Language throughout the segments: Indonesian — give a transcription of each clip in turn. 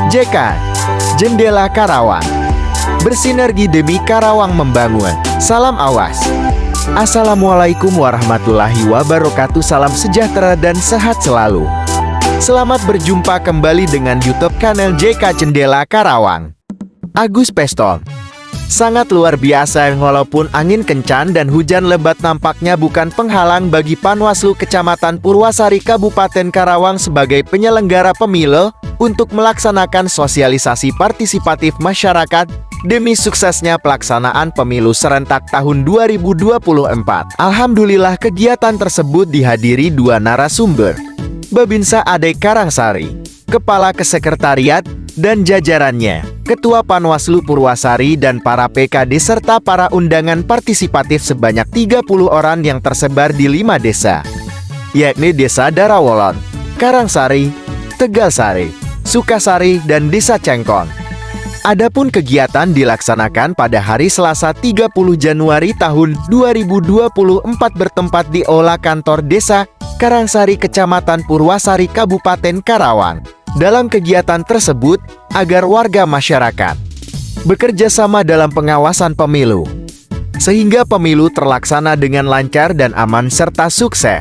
JK, Jendela Karawang. Bersinergi demi Karawang membangun. Salam awas. Assalamualaikum warahmatullahi wabarakatuh. Salam sejahtera dan sehat selalu. Selamat berjumpa kembali dengan YouTube channel JK Jendela Karawang. Agus Pestol. Sangat luar biasa, walaupun angin kencang dan hujan lebat nampaknya bukan penghalang bagi Panwaslu Kecamatan Purwasari Kabupaten Karawang sebagai penyelenggara pemilu untuk melaksanakan sosialisasi partisipatif masyarakat demi suksesnya pelaksanaan pemilu serentak tahun 2024. Alhamdulillah, kegiatan tersebut dihadiri dua narasumber, Babinsa Ade Karangsari, Kepala Kesekretariat dan jajarannya, Ketua Panwaslu Purwasari dan para PKD serta para undangan partisipatif sebanyak 30 orang yang tersebar di 5 desa, yakni Desa Darawolon, Karangsari, Tegalsari, Sukasari, dan Desa Cengkon. Adapun kegiatan dilaksanakan pada hari Selasa 30 Januari tahun 2024 bertempat di Aula Kantor Desa Karangsari Kecamatan Purwasari Kabupaten Karawang. Dalam kegiatan tersebut, agar warga masyarakat bekerja sama dalam pengawasan pemilu, sehingga pemilu terlaksana dengan lancar dan aman serta sukses.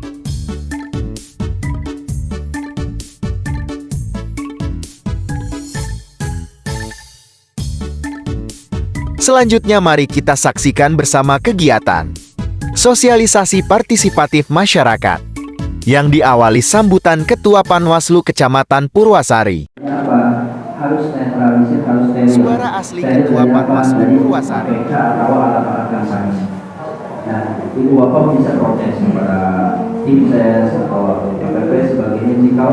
Selanjutnya mari kita saksikan bersama kegiatan sosialisasi partisipatif masyarakat yang diawali sambutan Ketua Panwaslu Kecamatan Purwasari. Harus netralisir, harus steril. Suara asli Ketua Panwaslu Purwasari. Nah, Ibu Bapak bisa protes kepada tim saya atau PPP sebagainya jika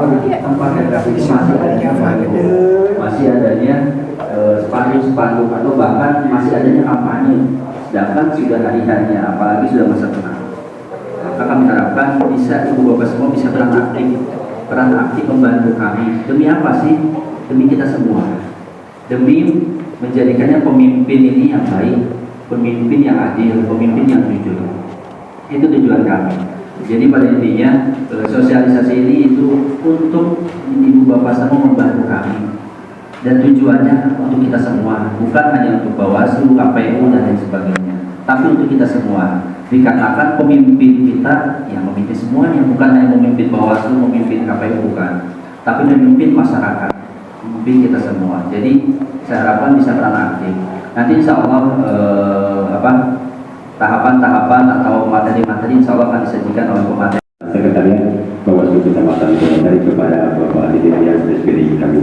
tempat grafis masih adanya spanduk atau bahkan masih adanya kampanye, sedangkan sudah hari-harinya, apalagi sudah masa tenang. Maka kami harapkan bisa Ibu Bapak semua bisa peran aktif membantu kami. Demi apa sih? Demi kita semua. Demi menjadikannya pemimpin ini yang baik, pemimpin yang adil, pemimpin yang jujur. Itu tujuan kami. Jadi pada intinya sosialisasi ini itu untuk Ibu Bapak semua membantu kami. Dan tujuannya untuk kita semua, bukan hanya untuk Bawaslu, KPU dan lain sebagainya, tapi untuk kita semua. Dikatakan pemimpin kita yang memimpin semuanya, bukan hanya memimpin Bawaslu, memimpin KPU, bukan, tapi memimpin masyarakat, memimpin kita semua. Jadi saya harapkan bisa peran aktif. Nanti insya Allah tahapan-tahapan atau materi-materi insya Allah akan disajikan oleh pemateri Sekretariat Bawaslu Kecamatan Purwasari kepada Bapak Dirjen SPD kami.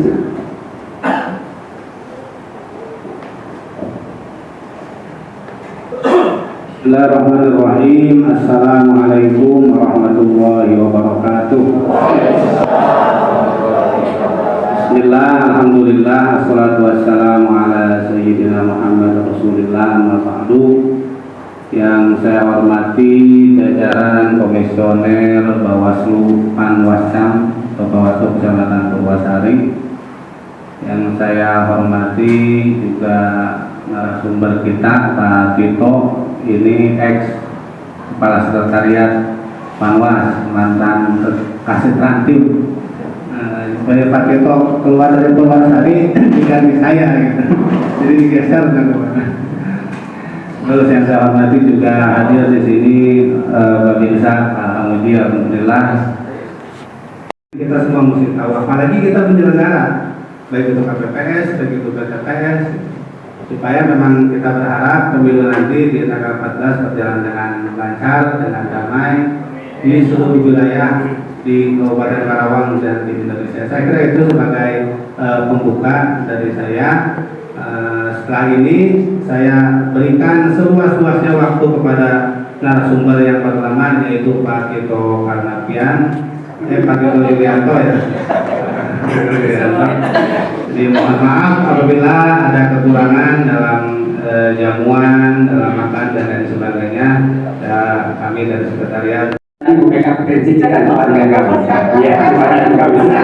Bismillahirrahmanirrahim. Assalamualaikum warahmatullahi wabarakatuh. Bismillah, alhamdulillah, assalatu wassalamu ala sayyidina Muhammad Rasulullah amma ba'du. Yang saya hormati jajaran komisioner Bawaslu Panwascam atau Bawaslu Kecamatan Purwasari. Yang saya hormati juga narasumber kita Pak Tito, ini ex Kepala Sekretariat Panwas, mantan Kasih Trantim. Pak Tito keluar dari Purwasari diganti saya gitu. Jadi digeser kan. Terus yang saya hormati juga hadir di sini Babinsa Pak Amudi, alhamdulillah. Kita semua mesti tahu, apalagi kita penyelenggara, baik itu KPPS, baik itu BPPS, supaya memang kita berharap pemilu nanti di tanggal 14 berjalan dengan lancar, dengan damai di seluruh wilayah di Kabupaten Karawang dan di Indonesia. Saya kira itu sebagai pembuka dari saya. Setelah ini saya berikan seluas-luasnya waktu kepada narasumber yang pertama, yaitu Pak Tito Karnavian, Pak Tito Yulianto ya. Jadi mohon maaf apabila ada kekurangan dalam jamuan, dalam makan dan lain sebagainya. Kami dari sekretariat. Bukan prinsip kan nggak bisa. Iya, nggak bisa.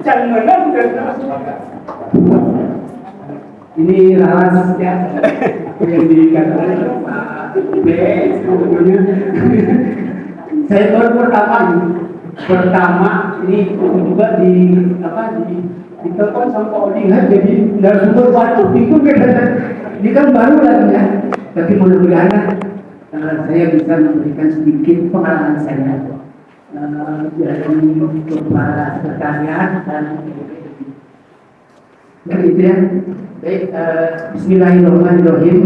Jangan menang. Ini rahasia yang dikatakan Pak B. Saya baru pertama pertama ini juga di telepon sama Pak Oding jadi narasumber baru itu ini kan baru lagi ya, tapi mudah-mudahan saya bisa memberikan sedikit pengalaman saya dari kepala sekretariat dan itu ya. Baik, Bismillahirrahmanirrahim.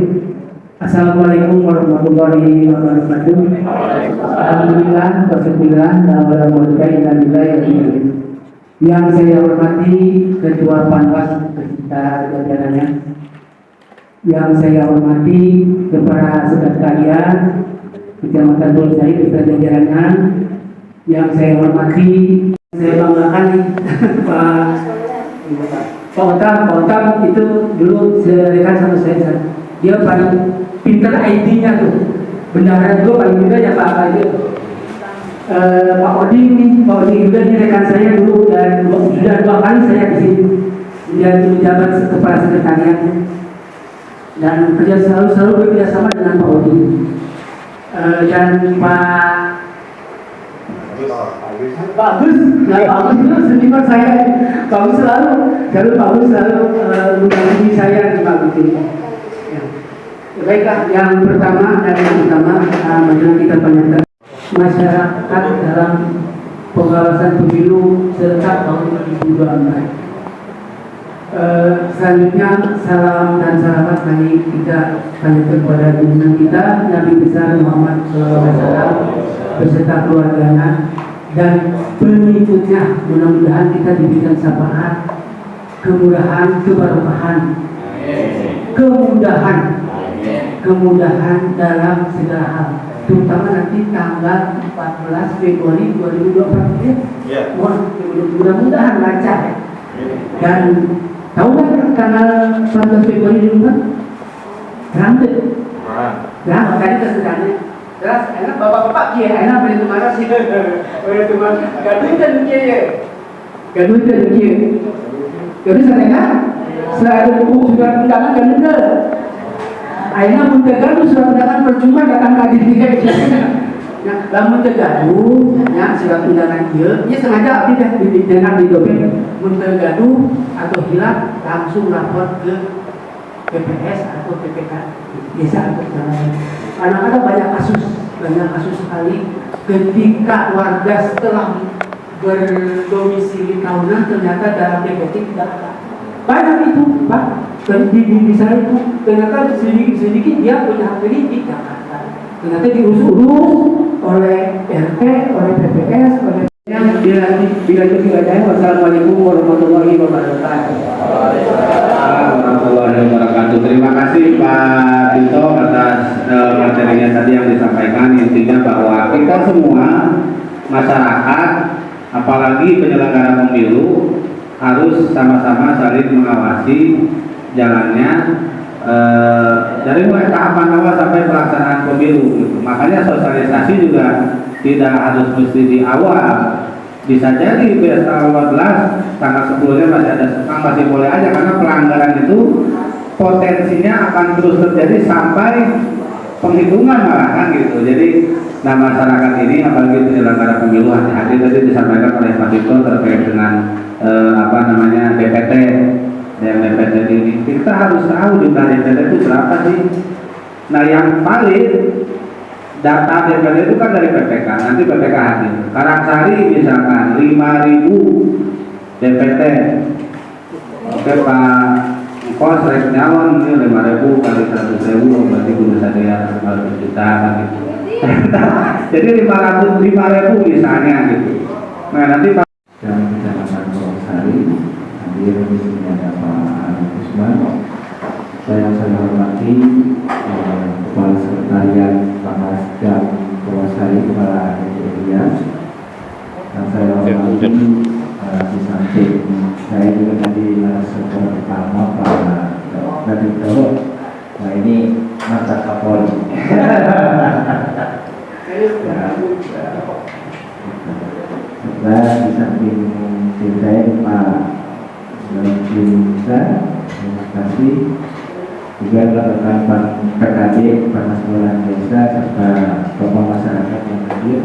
Assalamualaikum warahmatullahi wabarakatuh. Alhamdulillah, wassallallahu ala rasulillah. Yang saya hormati Ketua Panwas beserta jajarannya, yang saya hormati Kepala Sekretariat Kecamatan Bolsai beserta jajarannya, yang saya hormati, saya banggakan Pak Otam itu dulu rekan sama saya, dia paling pintar ID-nya tuh, bendahara juga paling pintar ya Pak itu. Pak Oding juga ini rekan saya dulu dan sudah 2 kali saya di sini menjadi pejabat kepala sekretariat dan kerja selalu bekerja sama dengan Pak Oding dan Pak Agus itu seniman saya. Pak Agus selalu mendampingi saya di Pak Agus ini. Ya. Baiklah, yang pertama marilah kita panjatkan masyarakat dalam pengawasan pemilu serentak tahun 2024. Selanjutnya salam dan selamat mari kita panjatkan kepada junjungan kita Nabi besar Muhammad SAW beserta keluarganya dan pengikutnya. Mudah-mudahan kita diberikan syafaat, kemurahan, keberkahan, kemudahan dalam segala hal, terutama nanti tanggal 14 Februari 2024 ya. Mudah-mudahan lancar ya. Dan tahu kan tanggal 14 Februari 2024 rambut tadi kesudahannya jelas enak bapak-bapak kia enak boleh marah sih boleh marah gaduh dan kia jadi saya kan selalu buku surat undangan dan benar akhirnya mentegaduh surat undangan percuma datang lagi dia nah lamun tegaduh ya surat undangan dia sengaja tidak didengar di dompet mentegaduh atau hilang langsung lapor ke PPS atau PPK desa atau karena ada banyak kasus sekali ketika warga setelah berdomisili tahunan ternyata dalam DPT tidak ada. Banyak itu Pak, dan di saya itu ternyata sedikit dia punya hak pilih di Jakarta. Ternyata diurus oleh RT, oleh PPS, oleh yang bila itu tidak. Wassalamualaikum warahmatullahi wabarakatuh. Warahmatullahi wabarakatuh. Terima kasih Pak Tito atas materinya tadi yang disampaikan. Intinya bahwa kita semua masyarakat, apalagi penyelenggara pemilu, harus sama-sama saling mengawasi jalannya dari mulai tahapan awal sampai pelaksanaan pemilu gitu. Makanya sosialisasi juga tidak harus mesti di awal, bisa jadi tanggal 14 tanggal 10-nya masih ada sekarang masih boleh aja, karena pelanggaran itu potensinya akan terus terjadi sampai penghitungan malahan gitu. Jadi masyarakat ini apalagi penyelenggara pemilu hati-hati. Tadi disampaikan oleh Pak Tito terkait dengan DPT. Yang DPT ini kita harus tahu jumlah DPT itu berapa sih. Nah yang valid data DPT itu kan dari PPK, nanti PPK hadir. Karangsari misalkan 5.000 DPT. Oke Pak Kos rek nyalon ini 5.000 kali 100.000 berarti kudu sadaya 500 juta kan gitu. Jadi 5.000 misalnya gitu. Nah nanti Pak dan Kecamatan Karangsari hadir di sini ada Pak Arif Usman. Saya hormati Kepala Sekretariat Panwas dan Karangsari, Kepala Media, dan saya hormati di samping saya juga tadi narasumber pertama Pak Tito. Nah ini mata Kapolri. Setelah di samping saya Pak Bisa, terima kasih juga rekan-rekan PKD, Panas Bolan Desa serta tokoh masyarakat yang hadir.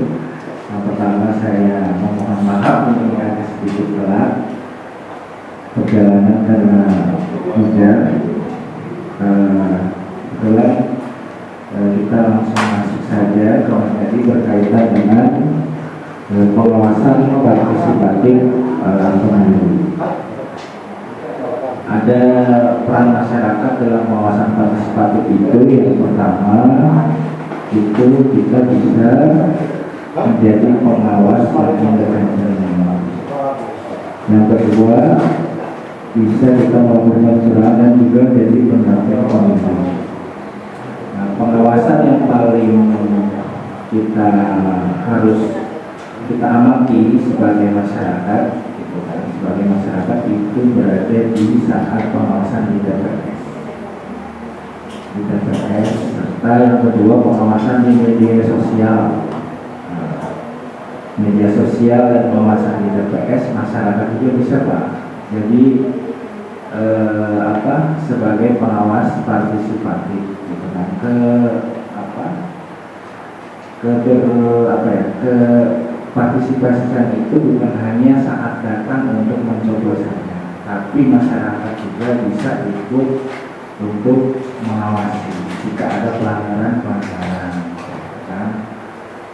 Yang pertama saya memohon maaf ini agak sedikit telat perjalanan karena hujan. Kebetulan kita langsung masuk saja ke materi berkaitan dengan pengawasan partisipatif pemilu. Ada peran masyarakat dalam pengawasan partisipatif itu. Yang pertama itu kita bisa menjadi pengawas yang independen. Yang kedua bisa kita melakukan surat dan juga jadi pendamping pemilu. Nah, pengawasan yang paling kita harus kita amati sebagai masyarakat, gitu kan, sebagai masyarakat itu berada di saat pengawasan di TPS, serta yang kedua pengawasan di media sosial. Media sosial dan pengawasan di TPS masyarakat juga bisa, Pak. Jadi sebagai pengawas partisipatif, gitu kan, ke partisipasikan itu bukan hanya saat datang untuk mencoblos saja, tapi masyarakat juga bisa ikut untuk mengawasi jika ada pelanggaran, kan?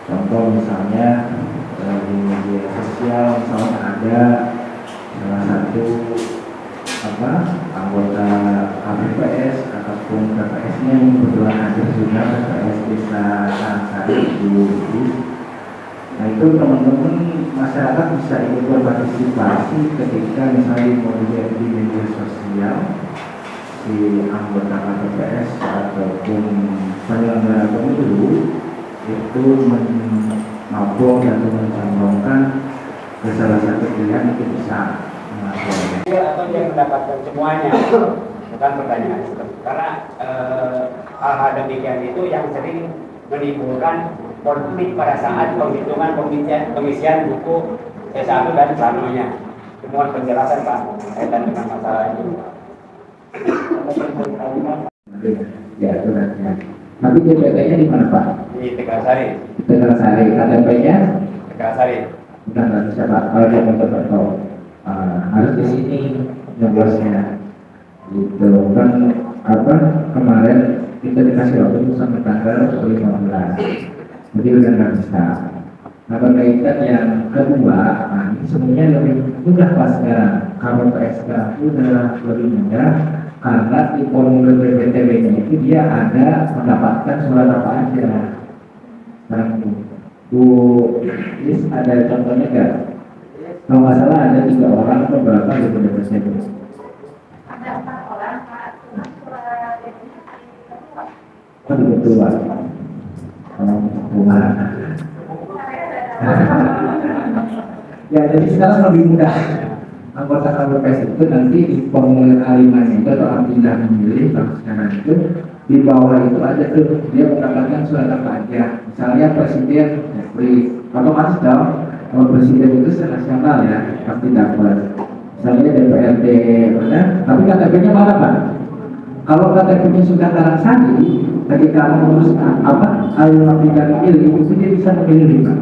Contoh misalnya di media sosial misalnya ada salah satu anggota KPPS ataupun KPS-nya yang kebetulan ada juga KPS Desa Sarangsari di. Nah itu teman-teman masyarakat bisa ikut berpartisipasi ketika misalnya mau di media sosial si anggota KPPS ataupun penyelenggara pemilu itu mengupload atau mencantumkan ke salah satu pilihan itu bisa melaporkan. Atau dia mendapatkan semuanya, bukan pertanyaan seperti karena hal-hal demikian itu yang sering menimbulkan konflik pada saat penghitungan pengisian buku C1 dan planonya. Semua penjelasan Pak kaitan dengan masalah itu. Ya, itu nanti. Tapi DPT-nya di mana, Pak? Di Tegasari. Tegasari. KTP-nya? Tegasari. Bukan, nggak bisa, Pak. Kalau dia mau tahu, harus di sini nyoblosnya. Gitu kan kemarin kita dikasih waktu sampai tanggal 15. Jadi udah nggak bisa. Nah berkaitan yang kedua, ini sebenarnya lebih mudah Pak sekarang. Kalau PSK udah lebih mudah karena di formulir BPTB-nya itu dia ada mendapatkan surat apa aja. Sekarang Bu Is ada contohnya nggak? Kalau nggak salah ada 3 orang atau berapa di BPTB? Ada 4 orang Pak, cuma surat Oh betul Pak. Ya jadi sekarang lebih mudah. Anggota KPPS itu nanti di formulir A5 itu atau pindah memilih sekarang itu di bawah itu ada tuh dia mendapatkan surat apa aja. Misalnya presiden, otomatis dong. Kalau presiden itu nasional ya pasti dapat. Misalnya DPRD, tapi KTP-nya mana Pak? Kalau KTP-nya sudah Karangsari, ketika mengurus A5 pindah memilih itu dia bisa memilih Pak.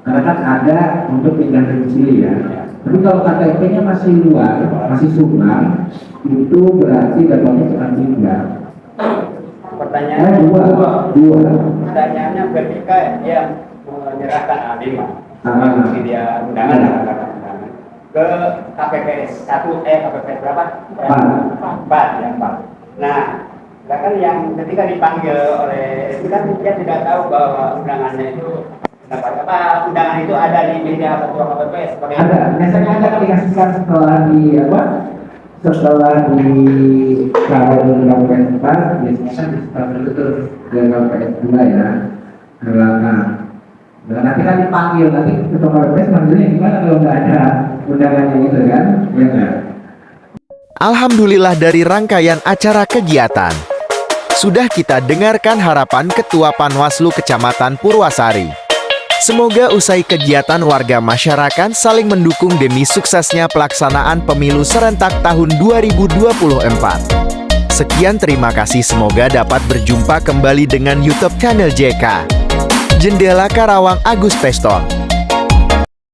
Karena kan ada untuk pindah domisili ya. Tapi kalau KTP-nya masih luar, masih Subang, itu berarti dapatnya cuma 3. Pertanyaannya dua. Pertanyaannya ketika dia menyerahkan A5, dia undangan ke KPPS 1 KPPS berapa? 4 ya Pak. Nah, kan yang ketika dipanggil oleh itu kan dia tidak tahu bahwa undangannya itu undangan itu ada di meja ketua KPPS. Ada, biasanya ada dikasihkan setelah kalau KPPS 4 biasanya kan setelah itu ke KPPS 2 ya. Nah, nanti kan dipanggil, nanti ketua KPPS manggilnya gimana kalau nggak ada undangannya gitu kan? Ya nggak? Alhamdulillah dari rangkaian acara kegiatan, sudah kita dengarkan harapan Ketua Panwaslu Kecamatan Purwasari. Semoga usai kegiatan warga masyarakat saling mendukung demi suksesnya pelaksanaan pemilu serentak tahun 2024. Sekian terima kasih, semoga dapat berjumpa kembali dengan YouTube channel JK. Jendela Karawang Agus Pestol.